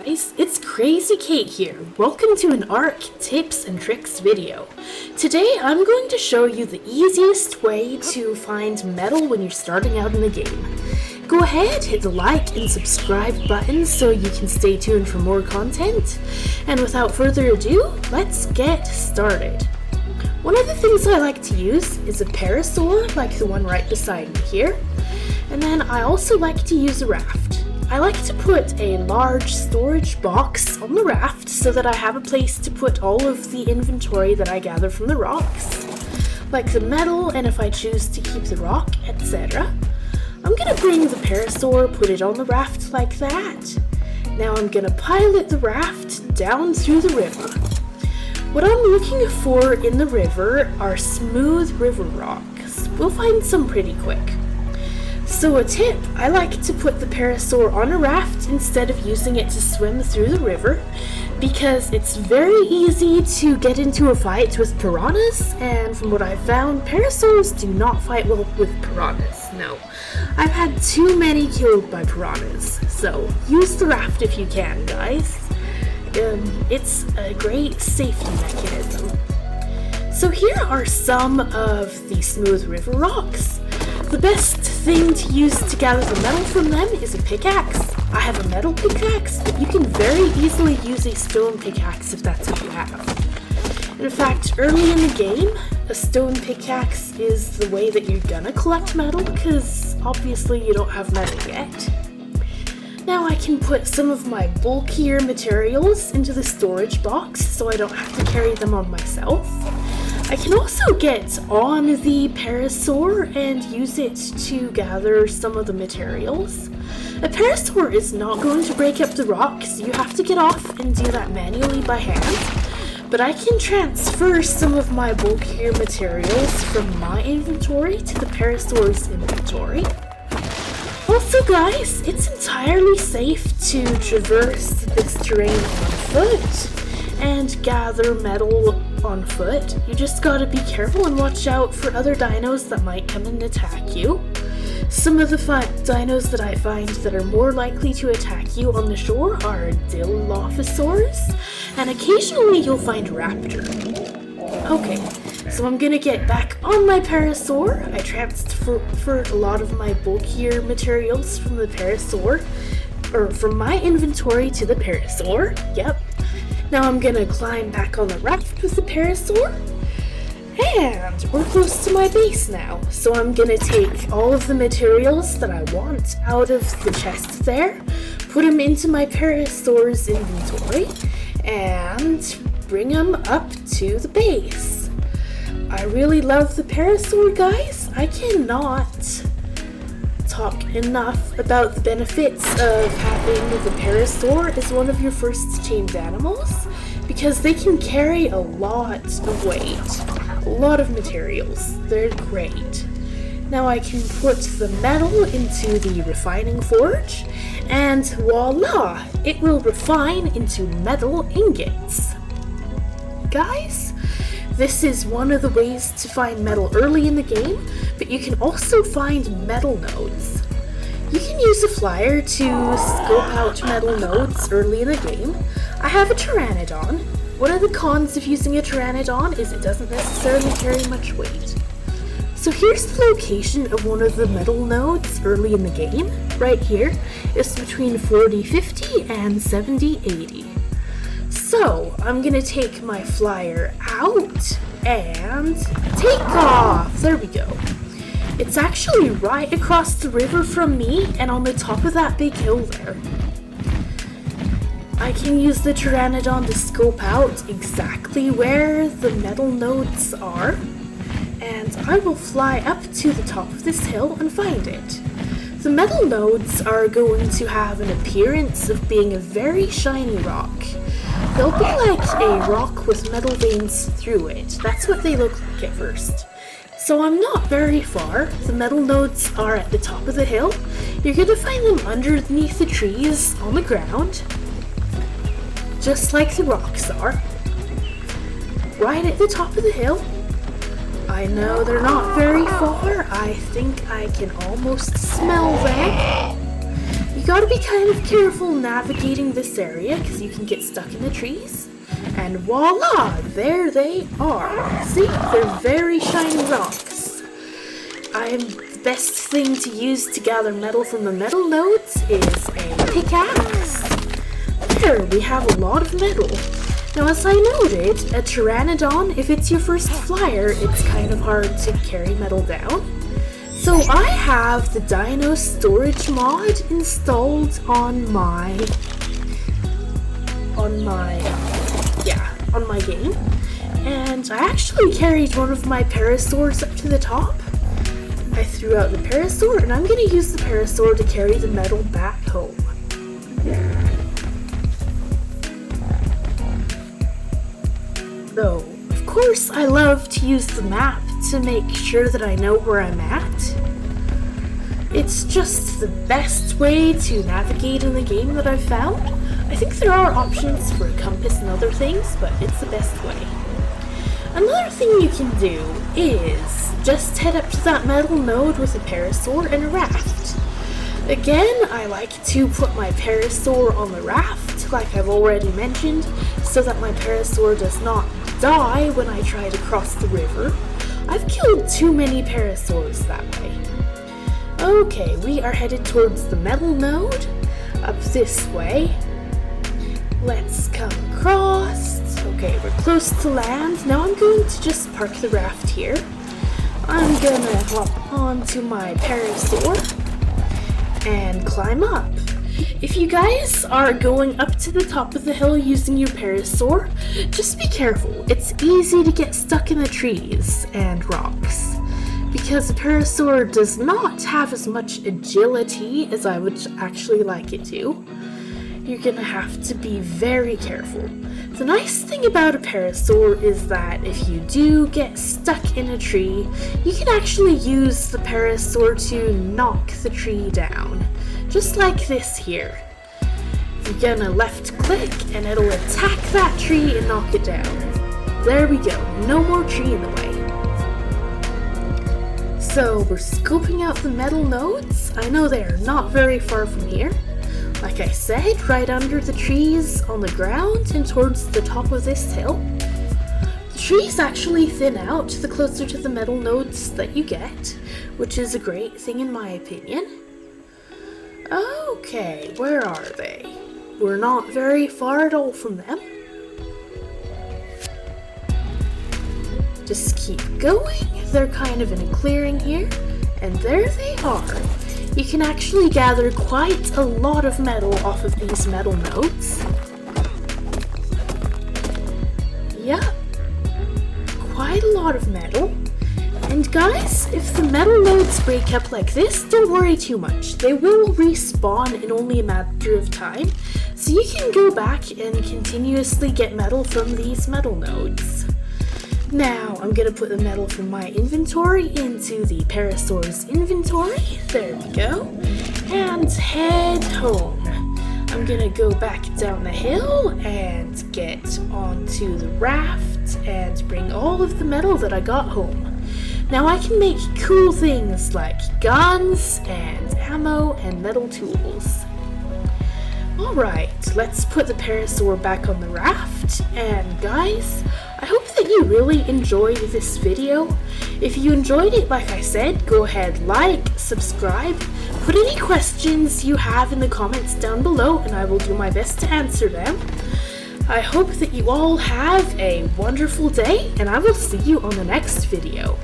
guys, it's Crazy Kate here. Welcome to an Ark tips and tricks video. Today I'm going to show you the easiest way to find metal when you're starting out in the game. Go ahead, hit the like and subscribe buttons so you can stay tuned for more content. And without further ado, let's get started. One of the things I like to use is a parasaur like the one right beside me here. And then I also like to use a raft. I like to put a large storage box on the raft so that I have a place to put all of the inventory that I gather from the rocks, like the metal and if I choose to keep the rock, etc. I'm gonna bring the parasaur, put it on the raft like that. Now I'm gonna pilot the raft down through the river. What I'm looking for in the river are smooth river rocks. We'll find some pretty quick. So a tip, I like to put the parasaur on a raft instead of using it to swim through the river because it's very easy to get into a fight with piranhas, and from what I've found, parasaurs do not fight well with piranhas. No, I've had too many killed by piranhas, so use the raft if you can, guys. It's a great safety mechanism. So here are some of the smooth river rocks. The best thing to use to gather the metal from them is a pickaxe. I have a metal pickaxe, but you can very easily use a stone pickaxe if that's what you have. In fact, early in the game, a stone pickaxe is the way that you're gonna collect metal because obviously you don't have metal yet. Now I can put some of my bulkier materials into the storage box so I don't have to carry them on myself. I can also get on the parasaur and use it to gather some of the materials. A parasaur is not going to break up the rocks, you have to get off and do that manually by hand. But I can transfer some of my bulkier materials from my inventory to the parasaur's inventory. Also guys, it's entirely safe to traverse this terrain on foot and gather metal on foot. You just gotta be careful and watch out for other dinos that might come and attack you. Some of the dinos that I find that are more likely to attack you on the shore are Dilophosaurs, and occasionally you'll find Raptor. Okay, so I'm gonna get back on my parasaur. I transferred a lot of my bulkier materials from the parasaur, or from my inventory to the parasaur. Yep. Now I'm gonna climb back on the raft with the parasaur, and we're close to my base now. So I'm gonna take all of the materials that I want out of the chest there, put them into my parasaur's inventory, and bring them up to the base. I really love the parasaur, guys. I cannot talk enough about the benefits of having the parasaur as one of your first tamed animals because they can carry a lot of weight, a lot of materials. They're great. Now I can put the metal into the refining forge and voila, it will refine into metal ingots. Guys, this is one of the ways to find metal early in the game, but you can also find metal nodes. You can use a flyer to scope out metal nodes early in the game. I have a pteranodon. One of the cons of using a pteranodon is it doesn't necessarily carry much weight. So here's the location of one of the metal nodes early in the game. Right here. It's between 40-50 and 70-80. So, I'm gonna take my flyer out and take off. There we go. It's actually right across the river from me and on the top of that big hill there. I can use the pteranodon to scope out exactly where the metal nodes are, and I will fly up to the top of this hill and find it. The metal nodes are going to have an appearance of being a very shiny rock. They'll be like a rock with metal veins through it. That's what they look like at first. So I'm not very far. The metal nodes are at the top of the hill. You're going to find them underneath the trees on the ground, just like the rocks are. Right at the top of the hill. I know they're not very far. I think I can almost smell them. You You gotta be kind of careful navigating this area because you can get stuck in the trees. And voila! There they are. See? They're very shiny rocks. The best thing to use to gather metal from the metal nodes is a pickaxe. There, we have a lot of metal. Now, as I noted, a pteranodon, if it's your first flyer, it's kind of hard to carry metal down. So I have the dino storage mod installed on my game. And I actually carried one of my parasaurs up to the top. I threw out the parasaur, and I'm going to use the parasaur to carry the metal back home. Though, of course, I love to use the map to make sure that I know where I'm at. It's just the best way to navigate in the game that I've found. I think there are options for a compass and other things, but it's the best way. Another thing you can do is just head up to that metal node with a parasaur and a raft. Again, I like to put my parasaur on the raft, like I've already mentioned, so that my parasaur does not die when I try to cross the river. I've killed too many parasaurs that way. Okay, we are headed towards the metal node, up this way. Let's come across. Okay, we're close to land. Now I'm going to just park the raft here. I'm gonna hop onto my parasaur and climb up. If you guys are going up to the top of the hill using your parasaur, just be careful. It's easy to get stuck in the trees and rocks, because the parasaur does not have as much agility as I would actually like it to. You're gonna have to be very careful. The nice thing about a parasaur is that if you do get stuck in a tree, you can actually use the parasaur to knock the tree down, just like this here. You're gonna left click and it'll attack that tree and knock it down. There we go, no more tree in the way. So we're scoping out the metal nodes. I know they are not very far from here. Like I said, right under the trees on the ground and towards the top of this hill. The trees actually thin out the closer to the metal nodes that you get, which is a great thing in my opinion. Okay, where are they? We're not very far at all from them. Just keep going. They're kind of in a clearing here, and there they are. You can actually gather quite a lot of metal off of these metal nodes. Yep, quite a lot of metal. And guys, if the metal nodes break up like this, don't worry too much. They will respawn in only a matter of time, so you can go back and continuously get metal from these metal nodes. Now, I'm going to put the metal from my inventory into the parasaur's inventory. There we go. And head home. I'm going to go back down the hill and get onto the raft and bring all of the metal that I got home. Now I can make cool things like guns and ammo and metal tools. Alright, let's put the parasaur back on the raft, and guys, I hope that you really enjoyed this video. If you enjoyed it, like I said, go ahead, like, subscribe, put any questions you have in the comments down below, and I will do my best to answer them. I hope that you all have a wonderful day, and I will see you on the next video.